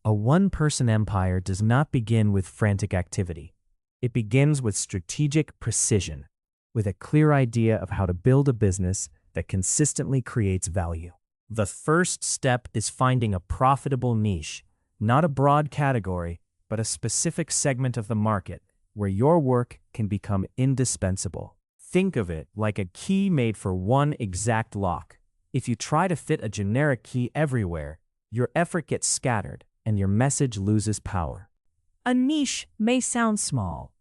A one-person empire does not begin with frantic activity. It begins with strategic precision, with a clear idea of how to build a business that consistently creates value. The first step is finding a profitable niche, not a broad category, but a specific segment of the market where your work can become indispensable. Think of it like a key made for one exact lock. If you try to fit a generic key everywhere, your effort gets scattered and your message loses power. A niche may sound small,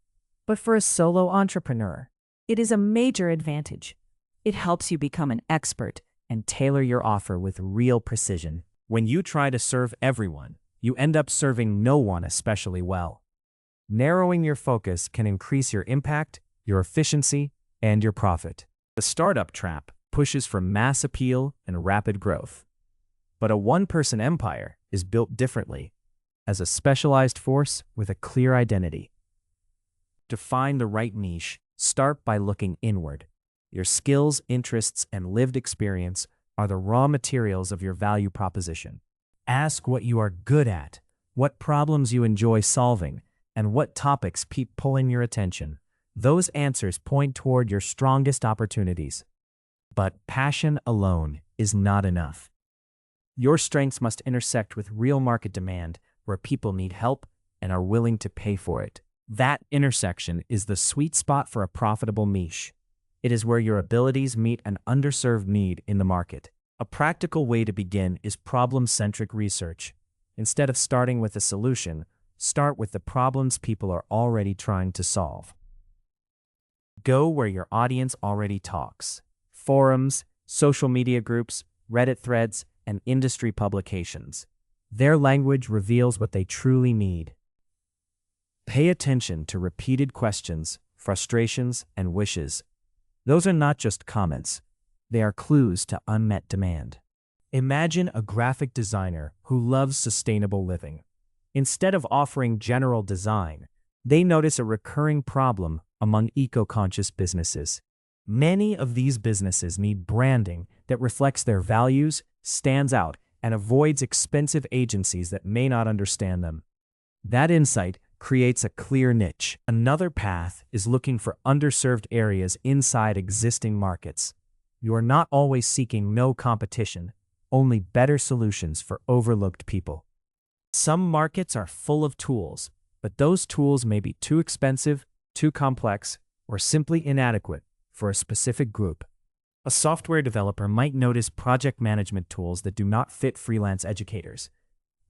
but for a solo entrepreneur, it is a major advantage. It helps you become an expert And tailor your offer with real precision. When you try to serve everyone, you end up serving no one especially well. Narrowing your focus can increase your impact, your efficiency, and your profit. The startup trap pushes for mass appeal and rapid growth. But a one-person empire is built differently, as a specialized force with a clear identity. To find the right niche, start by looking inward. Your skills, interests, and lived experience are the raw materials of your value proposition. Ask what you are good at, what problems you enjoy solving, and what topics keep pulling your attention. Those answers point toward your strongest opportunities. But passion alone is not enough. Your strengths must intersect with real market demand, where people need help and are willing to pay for it. That intersection is the sweet spot for a profitable niche. It is where your abilities meet an underserved need in the market. A practical way to begin is problem-centric research. Instead of starting with a solution, start with the problems people are already trying to solve. Go where your audience already talks. Forums, social media groups, Reddit threads, and industry publications. Their language reveals what they truly need. Pay attention to repeated questions, frustrations, and wishes. Those are not just comments. They are clues to unmet demand. Imagine a graphic designer who loves sustainable living. Instead of offering general design, they notice a recurring problem among eco-conscious businesses. Many of these businesses need branding that reflects their values, stands out, and avoids expensive agencies that may not understand them. That insight creates a clear niche. Another path is looking for underserved areas inside existing markets. You are not always seeking no competition, only better solutions for overlooked people. Some markets are full of tools, but those tools may be too expensive, too complex, or simply inadequate for a specific group. A software developer might notice project management tools that do not fit freelance educators.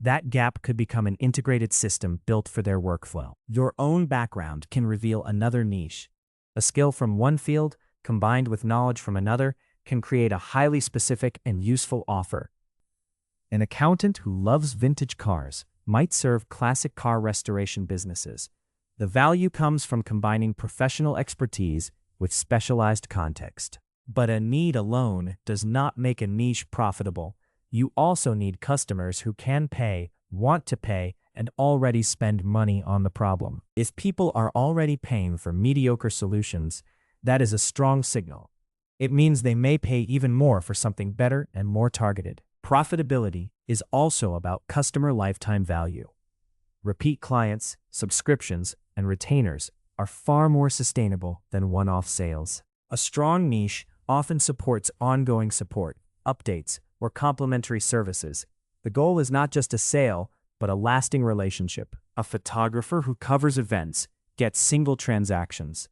That gap could become an integrated system built for their workflow. Your own background can reveal another niche. A skill from one field, combined with knowledge from another, can create a highly specific and useful offer. An accountant who loves vintage cars might serve classic car restoration businesses. The value comes from combining professional expertise with specialized context. But a need alone does not make a niche profitable. You also need customers who can pay, want to pay, and already spend money on the problem. If people are already paying for mediocre solutions, that is a strong signal. It means they may pay even more for something better and more targeted. Profitability is also about customer lifetime value. Repeat clients, subscriptions, and retainers are far more sustainable than one-off sales. A strong niche often supports ongoing support, updates, or complementary services. The goal is not just a sale, but a lasting relationship. A photographer who covers events gets single transactions.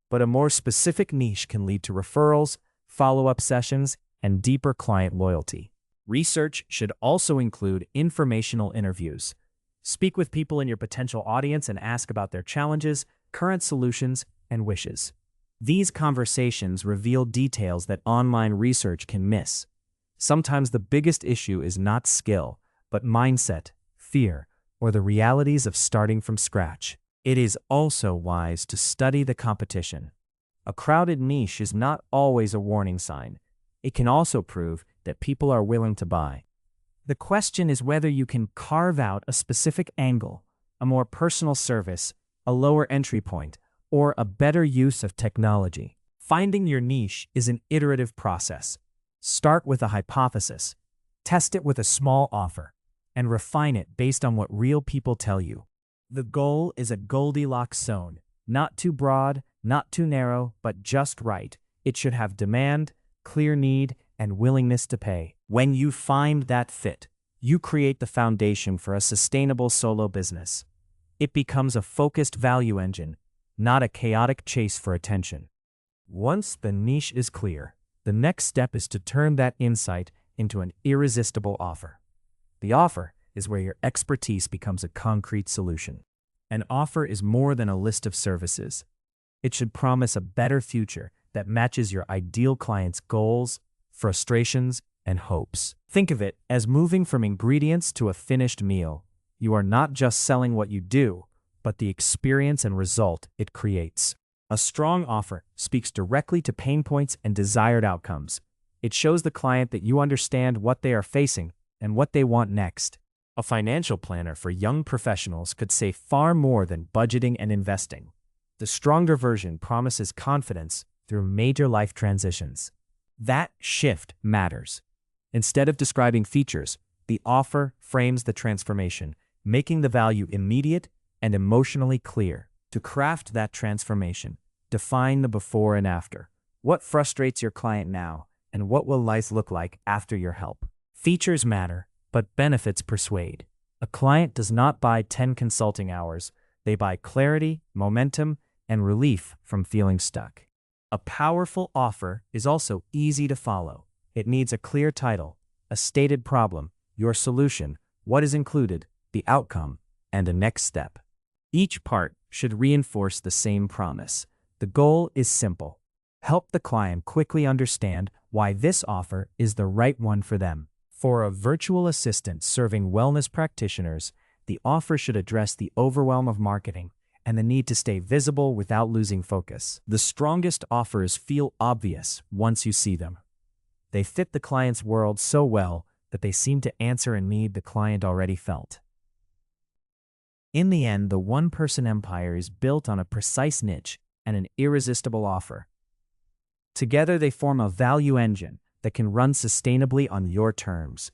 But a more specific niche can lead to referrals, follow-up sessions, and deeper client loyalty. Research should also include informational interviews. Speak with people in your potential audience and ask about their challenges, current solutions, and wishes. These conversations reveal details that online research can miss. Sometimes the biggest issue is not skill, but mindset, fear, or the realities of starting from scratch. It is also wise to study the competition. A crowded niche is not always a warning sign. It can also prove that people are willing to buy. The question is whether you can carve out a specific angle, a more personal service, a lower entry point, or a better use of technology. Finding your niche is an iterative process. Start with a hypothesis. Test it with a small offer. and refine it based on what real people tell you. The goal is a Goldilocks zone, not too broad, not too narrow, but just right. It should have demand, clear need, and willingness to pay. When you find that fit, you create the foundation for a sustainable solo business. It becomes a focused value engine, not a chaotic chase for attention. Once the niche is clear, the next step is to turn that insight into an irresistible offer. The offer is where your expertise becomes a concrete solution. An offer is more than a list of services. It should promise a better future that matches your ideal client's goals, frustrations, and hopes. Think of it as moving from ingredients to a finished meal. You are not just selling what you do, but the experience and result it creates. A strong offer speaks directly to pain points and desired outcomes. It shows the client that you understand what they are facing and what they want next. A financial planner for young professionals could say far more than budgeting and investing. The stronger version promises confidence through major life transitions. That shift matters. Instead of describing features, the offer frames the transformation, making the value immediate and emotionally clear. To craft that transformation, define the before and after. What frustrates your client now, and what will life look like after your help? Features matter, but benefits persuade. A client does not buy 10 consulting hours. They buy clarity, momentum, and relief from feeling stuck. A powerful offer is also easy to follow. It needs a clear title, a stated problem, your solution, what is included, the outcome, and a next step. Each part should reinforce the same promise. The goal is simple. Help the client quickly understand why this offer is the right one for them. For a virtual assistant serving wellness practitioners, the offer should address the overwhelm of marketing and the need to stay visible without losing focus. The strongest offers feel obvious once you see them. They fit the client's world so well that they seem to answer a need the client already felt. In the end, the one-person empire is built on a precise niche and an irresistible offer. Together, they form a value engine that can run sustainably on your terms.